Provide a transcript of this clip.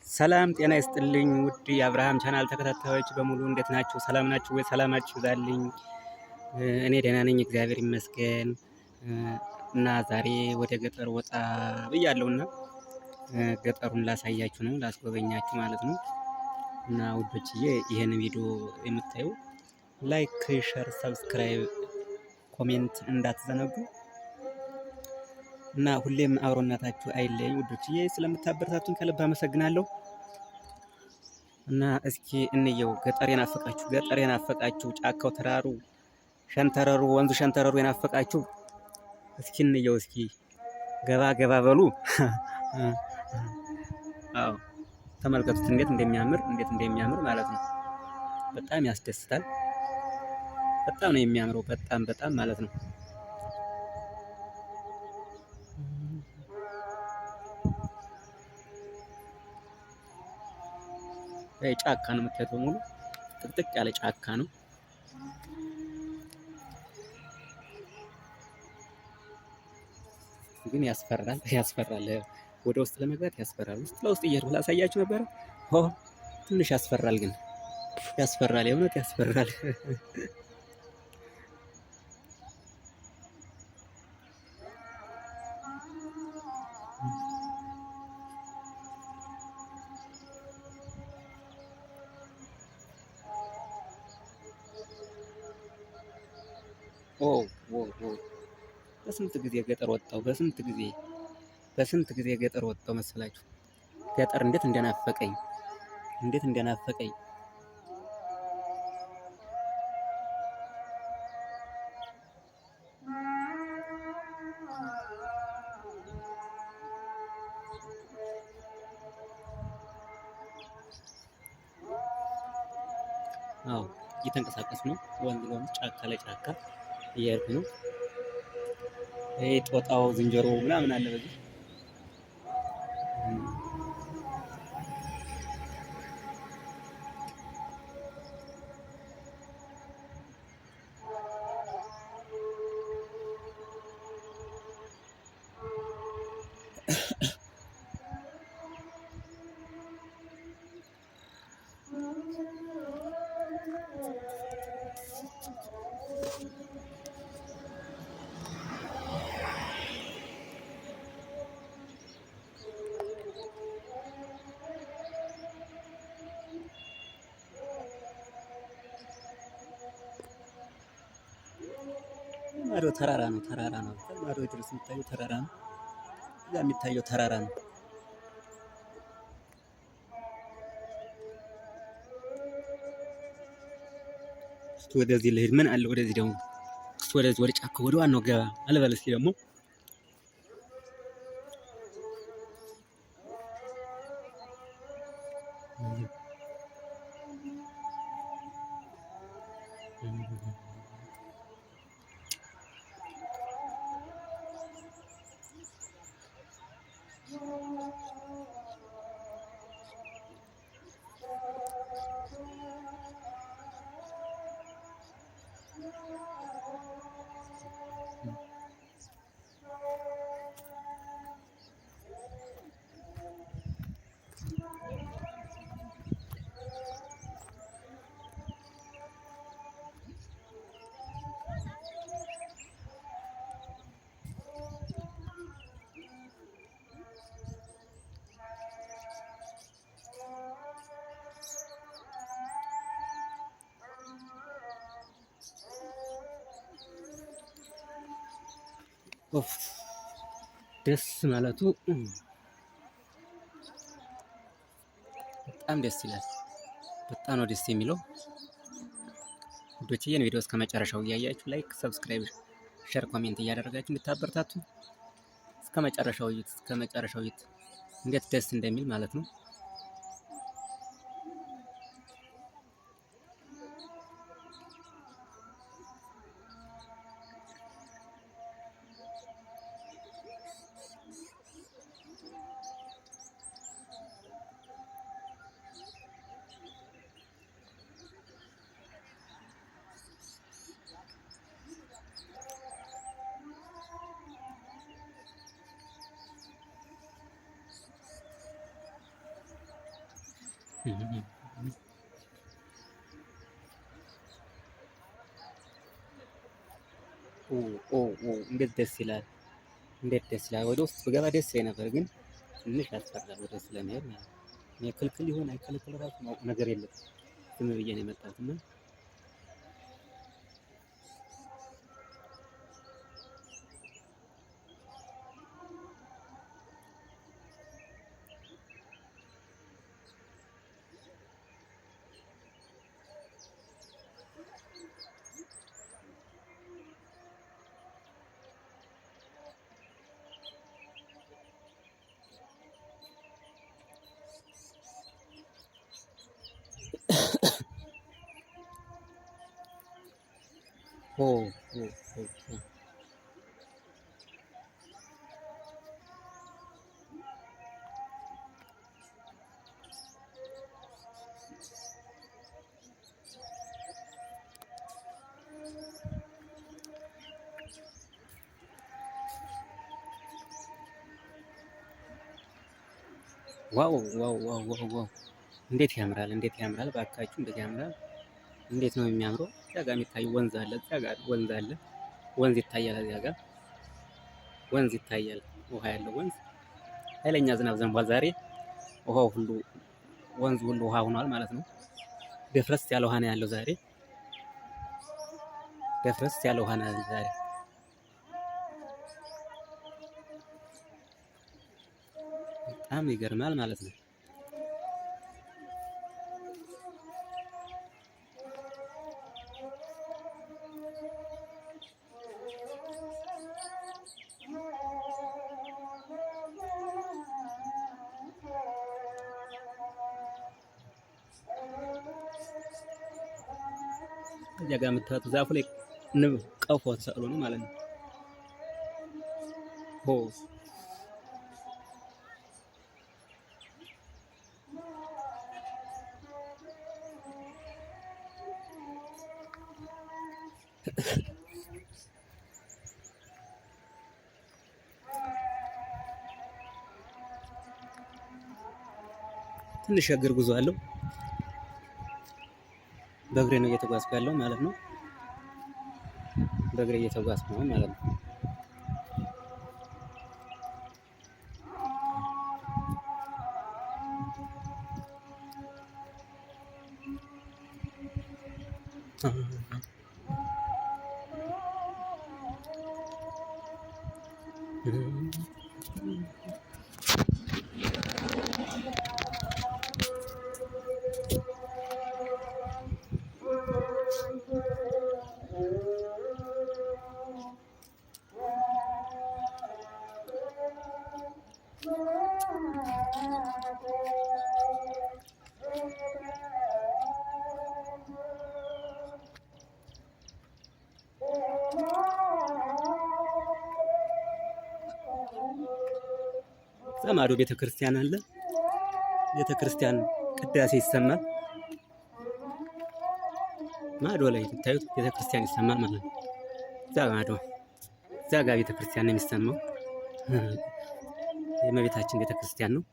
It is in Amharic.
ሰላም ጤና ይስጥልኝ ውድ የአብርሃም ቻናል ተከታታዮች በሙሉ እንዴት ናችሁ? ሰላም ናችሁ ወይ? ሰላማችሁ ይብዛልኝ። እኔ ደህና ነኝ፣ እግዚአብሔር ይመስገን። እና ዛሬ ወደ ገጠር ወጣ ብያለሁና ገጠሩን ላሳያችሁ ነው፣ ላስጎበኛችሁ ማለት ነው። እና ውዶችዬ ይሄን ቪዲዮ የምታዩ ላይክ፣ ሼር፣ ሰብስክራይብ፣ ኮሜንት እንዳትዘነጉ እና ሁሌም አብሮነታችሁ አይለኝ ውዶችዬ። ስለምታበረታቱኝ ከልብ አመሰግናለሁ። እና እስኪ እንየው ገጠር የናፈቃችሁ ጫካው፣ ተራሩ፣ ሸንተረሩ፣ ወንዙ ሸንተረሩ የናፈቃችሁ እስኪ እንየው። እስኪ ገባ ገባ በሉ። አዎ ተመልከቱት እንዴት እንደሚያምር ማለት ነው። በጣም ያስደስታል። በጣም ነው የሚያምረው። በጣም ማለት ነው። ጫካ ነው የምታዩት፣ በሙሉ ጥቅጥቅ ያለ ጫካ ነው። ግን ያስፈራል። ወደ ውስጥ ለመግባት ያስፈራል። ውስጥ ለውስጥ እየሄድኩ ላሳያችሁ ነበረ። ትንሽ ያስፈራል፣ ግን ያስፈራል፣ የእውነት ያስፈራል። በስንት ጊዜ ገጠር ወጣው፣ በስንት ጊዜ ገጠር ወጣው መሰላችሁ። ገጠር እንዴት እንደናፈቀኝ አዎ እየተንቀሳቀስ ነው። ወንዝ ለወንዝ፣ ጫካ ለጫካ እየሄድኩ ነው። ይሄ ጦጣው፣ ዝንጀሮ ምናምን አለ በዚህ። ማዶ ተራራ ነው። ማዶ ድረስ የሚታየው ተራራ ነው። እዛ የሚታየው ተራራ ነው። እስኪ ወደዚህ ልሄድ። ምን አለ ወደዚህ ደግሞ? እስኪ ወደዚህ ወደ ጫካው ወደ ዋናው ገባ አልበል እስኪ ደግሞ ደስ ማለቱ በጣም ደስ ይላል። በጣም ነው ደስ የሚለው ውዶችዬ። ቪዲዮ እስከ መጨረሻው እያያችሁ ላይክ፣ ሰብስክራይብ፣ ሼር፣ ኮሜንት እያደረጋችሁ እንድታበረታቱ እስከ መጨረሻው እዩት እንዴት ደስ እንደሚል ማለት ነው። እንዴት ደስ ይላል! እንዴት ደስ ይላል! ወደ ውስጥ ብገባ ደስ ይለኝ ነበር፣ ግን ትንሽ ያስፈራል ወደ ውስጥ ለመሄድ ማለት ነው። እኔ ክልክል ይሆን አይከለክል ራሱ ማውቅ ነገር የለም። ዝም ብዬ ነው የመጣሁት እና ኦ ኦ ኦ ዋው ዋው ዋው ዋው ዋው! እንዴት ያምራል! እንዴት ያምራል! ባካችሁ እንዴት ያምራል! እንዴት ነው የሚያምረው! እዚያ ጋር የሚታይ ወንዝ አለ። እዚያ ጋር ወንዝ አለ። ወንዝ ይታያል። እዚያ ጋር ወንዝ ይታያል። ውሃ ያለው ወንዝ። ኃይለኛ ዝናብ ዘንቧል ዛሬ። ውሃው ሁሉ ወንዙ ሁሉ ውሃ ሆኗል ማለት ነው። ደፍረስ ያለ ውሃ ነው ያለው ዛሬ። ደፍረስ ያለ ውሃ ነው ያለው ዛሬ። በጣም ይገርማል ማለት ነው። እዚያ ጋር የምታዩት ዛፉ ላይ ንብ ቀፎ ተሰቅሎ ነው ማለት ነው። ሆ ትንሽ እግር ጉዞ አለው። በእግሬ ነው እየተጓዝኩ ያለው ማለት ነው። በእግሬ እየተጓዝኩ ነው ማለት ነው። ማዶ ቤተክርስቲያን አለ። ቤተክርስቲያን ቅዳሴ ይሰማል። ማዶ ላይ የምታዩት ቤተክርስቲያን ይሰማል ማለት ነው። እዛ ማዶ እዛ ጋር ቤተክርስቲያን ነው የሚሰማው። የእመቤታችን ቤተክርስቲያን ነው።